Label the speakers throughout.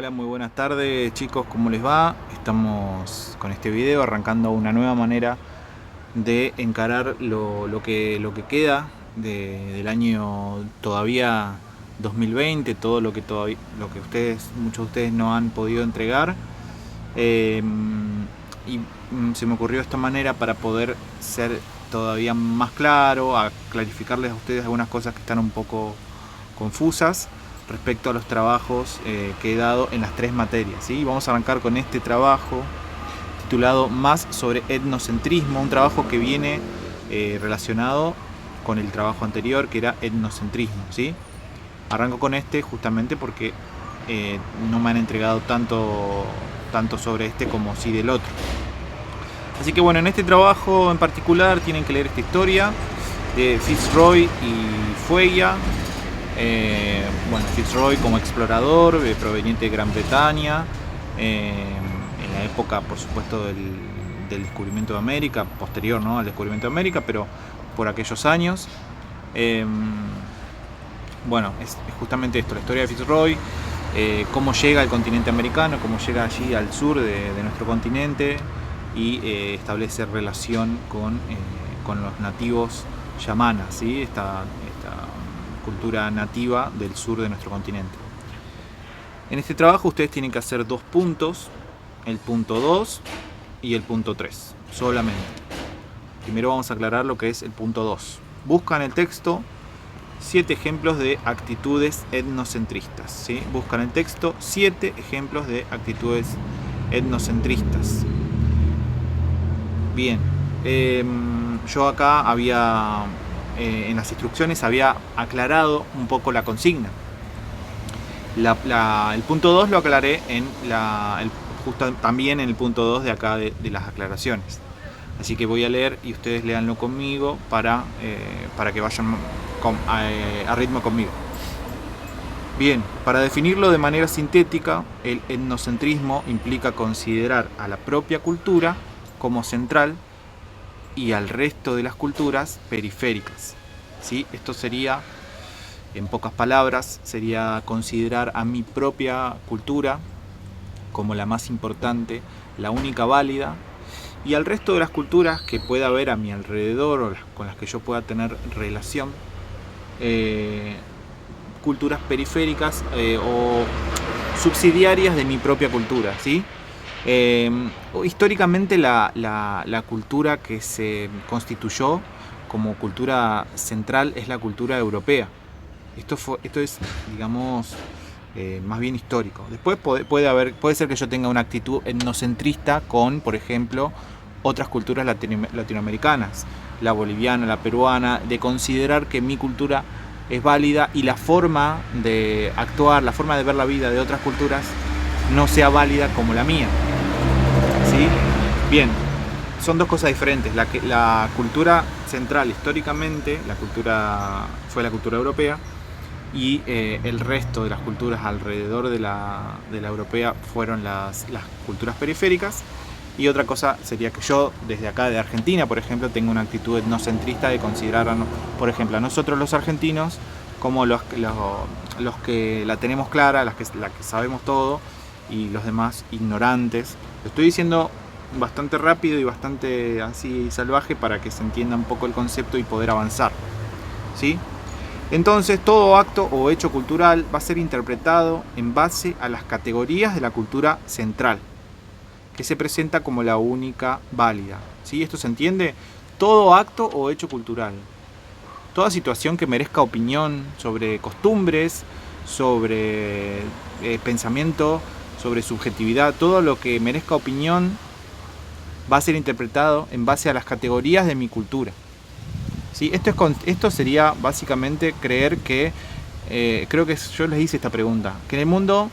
Speaker 1: Hola, muy buenas tardes chicos, ¿cómo les va? Estamos con este video arrancando una nueva manera de encarar lo que queda del año todavía 2020, todo lo que muchos de ustedes no han podido entregar. Eh, Se me ocurrió esta manera para poder ser todavía más claro, a clarificarles a ustedes algunas cosas que están un poco confusas respecto a los trabajos que he dado en las tres materias, ¿sí? Vamos a arrancar con este trabajo titulado Más sobre etnocentrismo, un trabajo que viene relacionado con el trabajo anterior, que era etnocentrismo, ¿sí? Arranco con este justamente porque no me han entregado tanto sobre este como sí del otro. Así que bueno, en este trabajo en particular tienen que leer esta historia de Fitzroy y Fueya. Bueno, Fitzroy como explorador proveniente de Gran Bretaña, en la época, por supuesto, del descubrimiento de América, posterior, ¿no?, al descubrimiento de América, pero por aquellos años. Eh, bueno, es justamente esto, la historia de Fitzroy, cómo llega al continente americano, cómo llega allí al sur de nuestro continente y establece relación con los nativos yamanas, ¿sí? Esta cultura nativa del sur de nuestro continente. En este trabajo ustedes tienen que hacer dos puntos, el punto 2 y el punto 3, solamente. Primero vamos a aclarar lo que es el punto 2. Buscan el texto 7 ejemplos de actitudes etnocentristas, ¿sí? Buscan el texto 7 ejemplos de actitudes etnocentristas. Bien, yo acá había, en las instrucciones había aclarado un poco la consigna. El punto 2 lo aclaré justo también en el punto 2 de acá de las aclaraciones. Así que voy a leer y ustedes léanlo conmigo para que vayan a ritmo conmigo. Bien, para definirlo de manera sintética, el etnocentrismo implica considerar a la propia cultura como central y al resto de las culturas periféricas, ¿sí? Esto sería, en pocas palabras, sería considerar a mi propia cultura como la más importante, la única válida, y al resto de las culturas que pueda haber a mi alrededor o con las que yo pueda tener relación, culturas periféricas o subsidiarias de mi propia cultura, ¿sí? Históricamente la cultura que se constituyó como cultura central es la cultura europea. Esto es, digamos, más bien histórico. Después puede ser que yo tenga una actitud etnocentrista con, por ejemplo, otras culturas latinoamericanas, la boliviana, la peruana, de considerar que mi cultura es válida y la forma de actuar, la forma de ver la vida de otras culturas no sea válida como la mía, ¿sí? Bien, son dos cosas diferentes. La cultura central históricamente, fue la cultura europea, y el resto de las culturas alrededor de la europea fueron las culturas periféricas. Y otra cosa sería que yo, desde acá de Argentina, por ejemplo, tengo una actitud etnocentrista de considerar, por ejemplo, a nosotros los argentinos como los que la tenemos clara, la que sabemos todo, y los demás ignorantes. Lo estoy diciendo bastante rápido y bastante así salvaje para que se entienda un poco el concepto y poder avanzar, ¿sí? Entonces, todo acto o hecho cultural va a ser interpretado en base a las categorías de la cultura central, que se presenta como la única válida, ¿sí? ¿Esto se entiende? Todo acto o hecho cultural, toda situación que merezca opinión sobre costumbres, sobre pensamiento, sobre subjetividad, todo lo que merezca opinión va a ser interpretado en base a las categorías de mi cultura, ¿sí? Esto sería básicamente creer que, creo que yo les hice esta pregunta, que en el mundo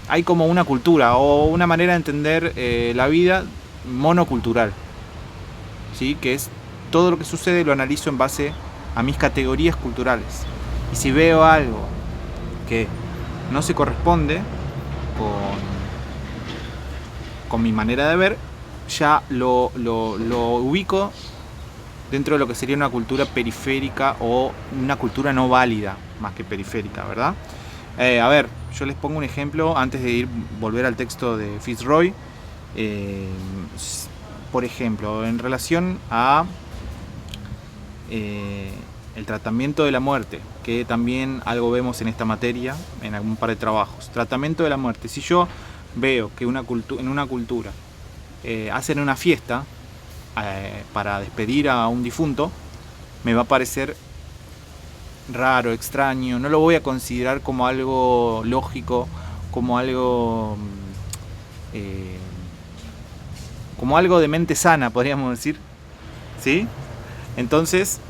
Speaker 1: hay como una cultura o una manera de entender la vida monocultural, ¿sí? Que es todo lo que sucede lo analizo en base a mis categorías culturales. Y si veo algo que no se corresponde con mi manera de ver, ya lo ubico dentro de lo que sería una cultura periférica o una cultura no válida, más que periférica, ¿verdad? A ver, yo les pongo un ejemplo antes de volver al texto de Fitzroy. Por ejemplo, en relación a el tratamiento de la muerte, que también algo vemos en esta materia, en algún par de trabajos. Tratamiento de la muerte. Si yo veo que en una cultura hacen una fiesta para despedir a un difunto, me va a parecer raro, extraño, no lo voy a considerar como algo lógico, como algo de mente sana, podríamos decir, ¿sí? Entonces,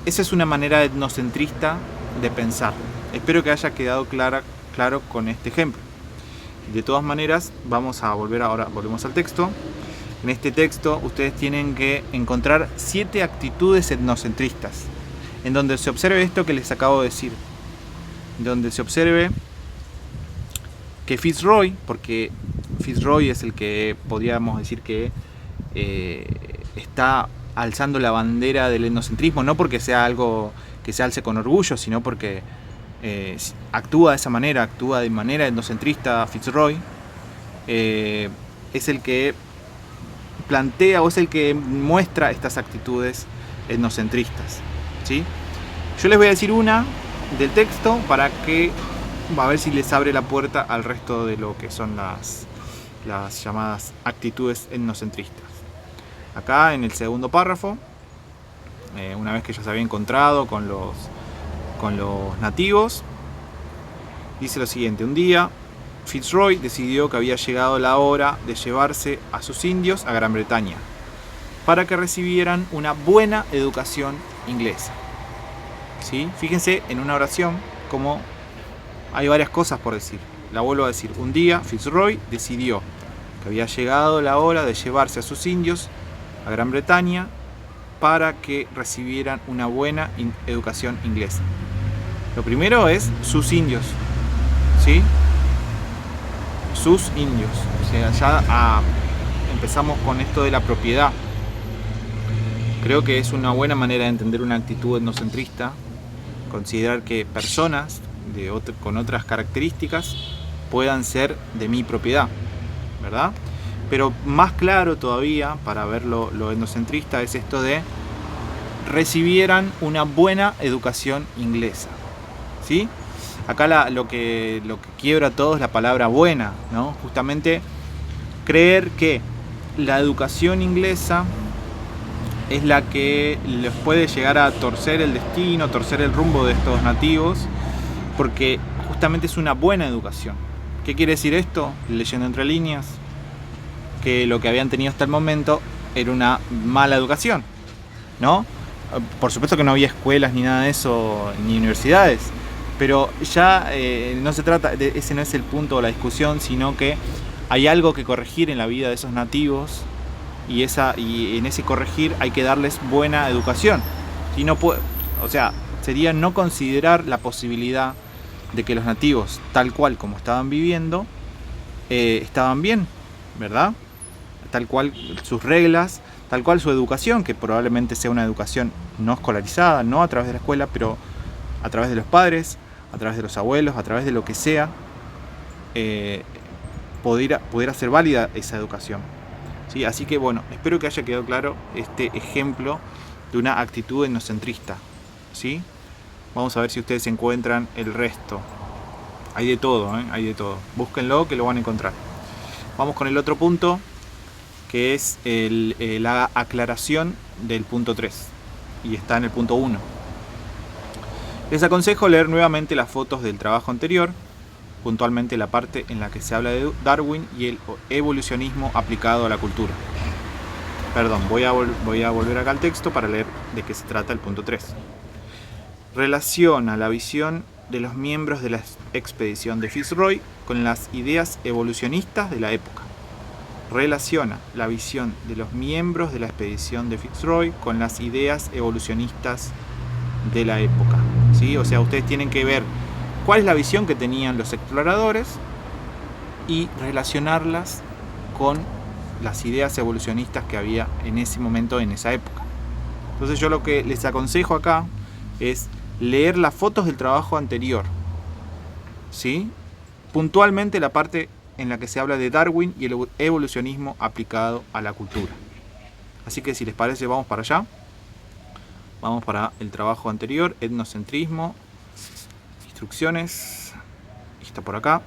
Speaker 1: esa es una manera etnocentrista de pensar. Espero que haya quedado claro con este ejemplo. De todas maneras, volvemos al texto. En este texto ustedes tienen que encontrar 7 actitudes etnocentristas, en donde se observe esto que les acabo de decir, donde se observe que Fitzroy, porque Fitzroy es el que podríamos decir que está alzando la bandera del etnocentrismo, no porque sea algo que se alce con orgullo, sino porque actúa de manera etnocentrista. Fitzroy es el que plantea o es el que muestra estas actitudes etnocentristas, ¿sí? Yo les voy a decir una del texto para que a ver si les abre la puerta al resto de lo que son las llamadas actitudes etnocentristas. Acá en el segundo párrafo, una vez que ya se había encontrado con los nativos, dice lo siguiente: un día Fitzroy decidió que había llegado la hora de llevarse a sus indios a Gran Bretaña para que recibieran una buena educación inglesa. ¿Sí? Fíjense en una oración como hay varias cosas por decir. La vuelvo a decir: un día Fitzroy decidió que había llegado la hora de llevarse a sus indios a Gran Bretaña para que recibieran una buena educación inglesa. Lo primero es sus indios, ¿sí? Sus indios. O sea, ya empezamos con esto de la propiedad. Creo que es una buena manera de entender una actitud etnocentrista, considerar que personas con otras características puedan ser de mi propiedad, ¿verdad? Pero más claro todavía, para ver lo etnocentrista, es esto de recibieran una buena educación inglesa, ¿sí? Acá lo que quiebra todo es la palabra buena, ¿no? Justamente creer que la educación inglesa es la que les puede llegar a torcer el destino, torcer el rumbo de estos nativos, porque justamente es una buena educación. ¿Qué quiere decir esto? Leyendo entre líneas, que lo que habían tenido hasta el momento era una mala educación, ¿no? Por supuesto que no había escuelas ni nada de eso, ni universidades, pero ya no se trata, ese no es el punto de la discusión, sino que hay algo que corregir en la vida de esos nativos y en ese corregir hay que darles buena educación. Y sería no considerar la posibilidad de que los nativos, tal cual como estaban viviendo, estaban bien, ¿verdad? Tal cual sus reglas, tal cual su educación, que probablemente sea una educación no escolarizada, no a través de la escuela, pero a través de los padres, a través de los abuelos, a través de lo que sea, pudiera ser válida esa educación, ¿sí? Así que bueno, espero que haya quedado claro este ejemplo de una actitud etnocentrista, ¿sí? Vamos a ver si ustedes encuentran el resto. Hay de todo, hay de todo. Búsquenlo que lo van a encontrar. Vamos con el otro punto, que es la aclaración del punto 3. Y está en el punto 1. Les aconsejo leer nuevamente las fotos del trabajo anterior, puntualmente la parte en la que se habla de Darwin y el evolucionismo aplicado a la cultura. Perdón, voy a volver acá al texto para leer de qué se trata el punto 3. Relaciona la visión de los miembros de la expedición de Fitzroy con las ideas evolucionistas de la época. Relaciona la visión de los miembros de la expedición de Fitzroy con las ideas evolucionistas de la época, ¿sí? O sea, ustedes tienen que ver cuál es la visión que tenían los exploradores y relacionarlas con las ideas evolucionistas que había en ese momento, en esa época. Entonces yo lo que les aconsejo acá es leer las fotos del trabajo anterior, ¿sí? puntualmente la parte en la que se habla de Darwin y el evolucionismo aplicado a la cultura. Así que si les parece, vamos para allá. Vamos para el trabajo anterior, etnocentrismo, instrucciones. Y está por acá.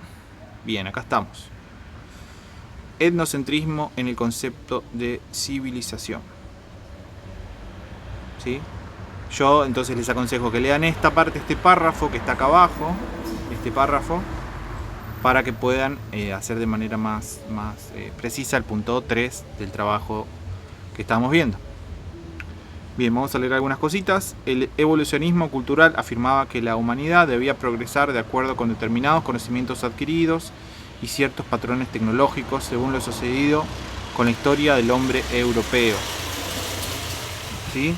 Speaker 1: Bien, acá estamos. Etnocentrismo en el concepto de civilización. ¿Sí? Yo entonces les aconsejo que lean esta parte, este párrafo que está acá abajo, este párrafo, para que puedan hacer de manera más precisa el punto 3 del trabajo que estamos viendo. Bien, vamos a leer algunas cositas. El evolucionismo cultural afirmaba que la humanidad debía progresar de acuerdo con determinados conocimientos adquiridos y ciertos patrones tecnológicos, según lo sucedido con la historia del hombre europeo. ¿Sí?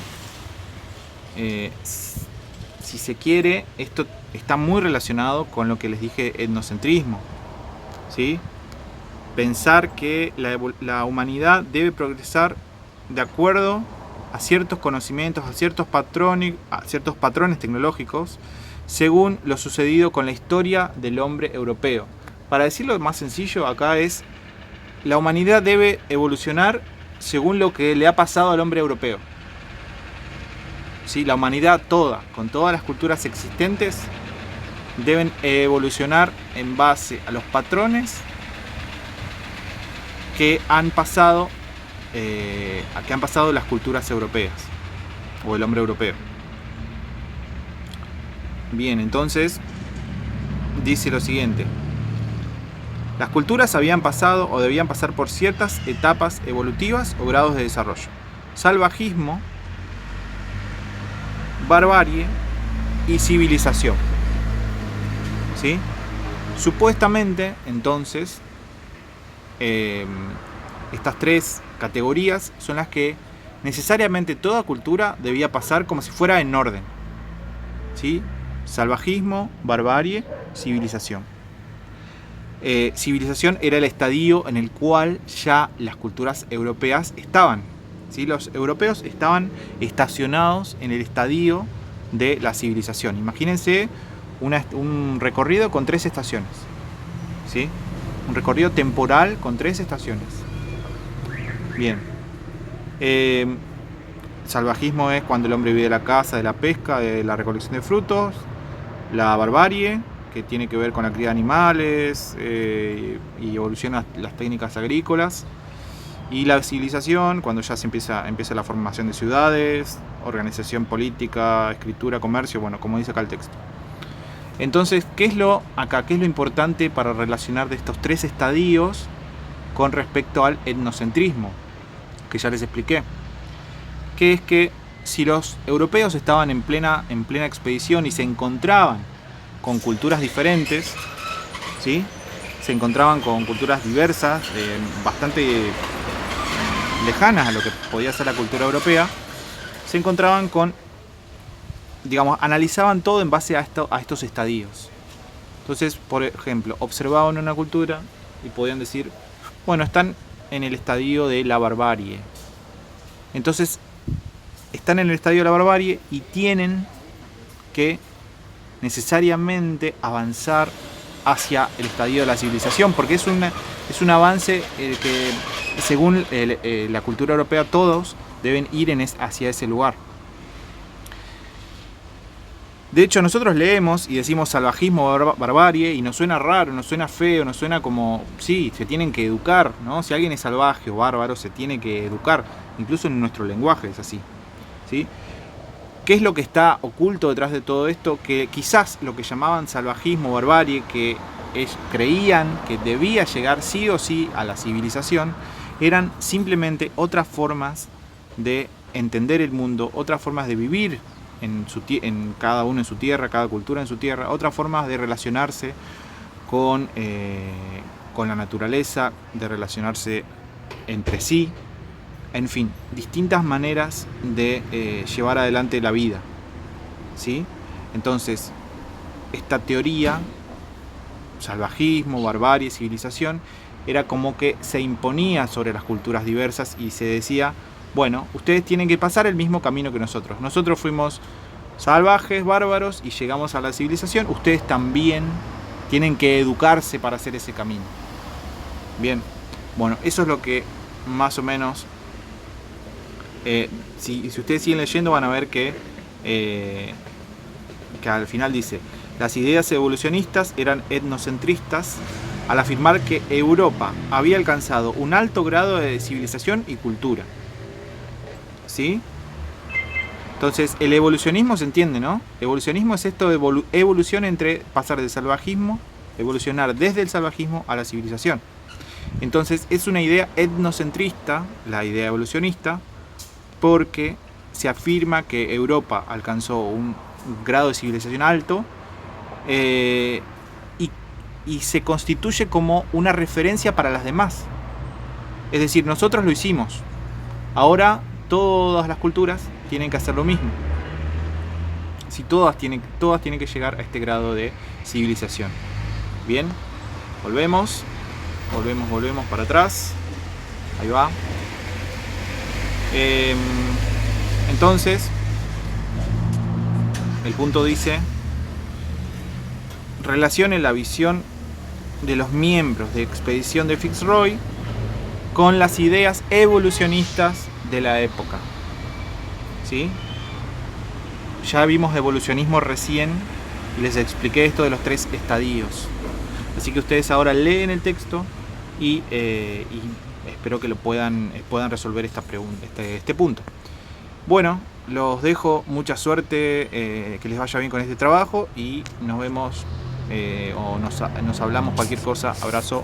Speaker 1: Si se quiere, esto está muy relacionado con lo que les dije, etnocentrismo. ¿Sí? Pensar que la humanidad debe progresar de acuerdo a ciertos conocimientos, a ciertos patrones tecnológicos, según lo sucedido con la historia del hombre europeo. Para decirlo más sencillo, acá es: la humanidad debe evolucionar según lo que le ha pasado al hombre europeo. ¿Sí? La humanidad toda, con todas las culturas existentes, deben evolucionar en base a los patrones que han pasado las culturas europeas o el hombre europeo. Bien, entonces dice lo siguiente: las culturas habían pasado o debían pasar por ciertas etapas evolutivas o grados de desarrollo: salvajismo, barbarie y civilización. ¿Sí? Supuestamente, entonces, estas tres categorías son las que necesariamente toda cultura debía pasar como si fuera en orden. ¿Sí? Salvajismo, barbarie, civilización. Civilización era el estadio en el cual ya las culturas europeas estaban. ¿Sí? Los europeos estaban estacionados en el estadio de la civilización. Imagínense un recorrido con 3 estaciones. ¿Sí? Un recorrido temporal con 3 estaciones. Bien. Salvajismo es cuando el hombre vive de la caza, de la pesca, de la recolección de frutos. La barbarie, que tiene que ver con la cría de animales y evoluciona las técnicas agrícolas. Y la civilización, cuando ya se empieza la formación de ciudades, organización política, escritura, comercio, bueno, como dice acá el texto. Entonces, ¿qué es lo importante para relacionar de estos 3 estadios con respecto al etnocentrismo? Que ya les expliqué. Que es que si los europeos estaban en plena expedición y se encontraban con culturas diferentes, ¿sí? Se encontraban con culturas diversas, bastante lejanas a lo que podía ser la cultura europea, se encontraban con, digamos, analizaban todo en base a estos estadios. Entonces, por ejemplo, observaban una cultura y podían decir, bueno, están en el estadio de la barbarie. Entonces, están en el estadio de la barbarie y tienen que necesariamente avanzar hacia el estadio de la civilización, porque es un avance que, según la cultura europea, todos deben ir hacia ese lugar. De hecho, nosotros leemos y decimos salvajismo, barbarie, y nos suena raro, nos suena feo, nos suena como, sí, se tienen que educar, ¿no? Si alguien es salvaje o bárbaro, se tiene que educar, incluso en nuestro lenguaje es así, ¿sí? ¿Qué es lo que está oculto detrás de todo esto? Que quizás lo que llamaban salvajismo, barbarie, que creían que debía llegar sí o sí a la civilización, eran simplemente otras formas de entender el mundo, otras formas de vivir en cada uno en su tierra, cada cultura en su tierra, otras formas de relacionarse con la naturaleza, de relacionarse entre sí. En fin, distintas maneras de llevar adelante la vida, ¿sí? Entonces, esta teoría, salvajismo, barbarie, civilización, era como que se imponía sobre las culturas diversas y se decía, bueno, ustedes tienen que pasar el mismo camino que nosotros. Nosotros fuimos salvajes, bárbaros y llegamos a la civilización. Ustedes también tienen que educarse para hacer ese camino. Bien, bueno, eso es lo que más o menos, si ustedes siguen leyendo van a ver que al final dice: las ideas evolucionistas eran etnocentristas al afirmar que Europa había alcanzado un alto grado de civilización y cultura. ¿Sí? Entonces, el evolucionismo se entiende, ¿no? Evolucionismo es esto de evolución entre pasar del salvajismo, evolucionar desde el salvajismo a la civilización. Entonces, es una idea etnocentrista, la idea evolucionista, porque se afirma que Europa alcanzó un grado de civilización alto y se constituye como una referencia para las demás. Es decir, nosotros lo hicimos. Ahora todas las culturas tienen que hacer lo mismo. Si todas tienen que llegar a este grado de civilización. Bien, volvemos para atrás. Ahí va. Entonces, el punto dice: relacione la visión de los miembros de expedición de Fitzroy con las ideas evolucionistas de la época. ¿Sí? Ya vimos evolucionismo recién y les expliqué esto de los 3 estadios. Así que ustedes ahora leen el texto y espero que lo puedan resolver esta pregunta, este punto. Bueno, los dejo, mucha suerte, que les vaya bien con este trabajo y nos vemos o nos hablamos cualquier cosa. Abrazo.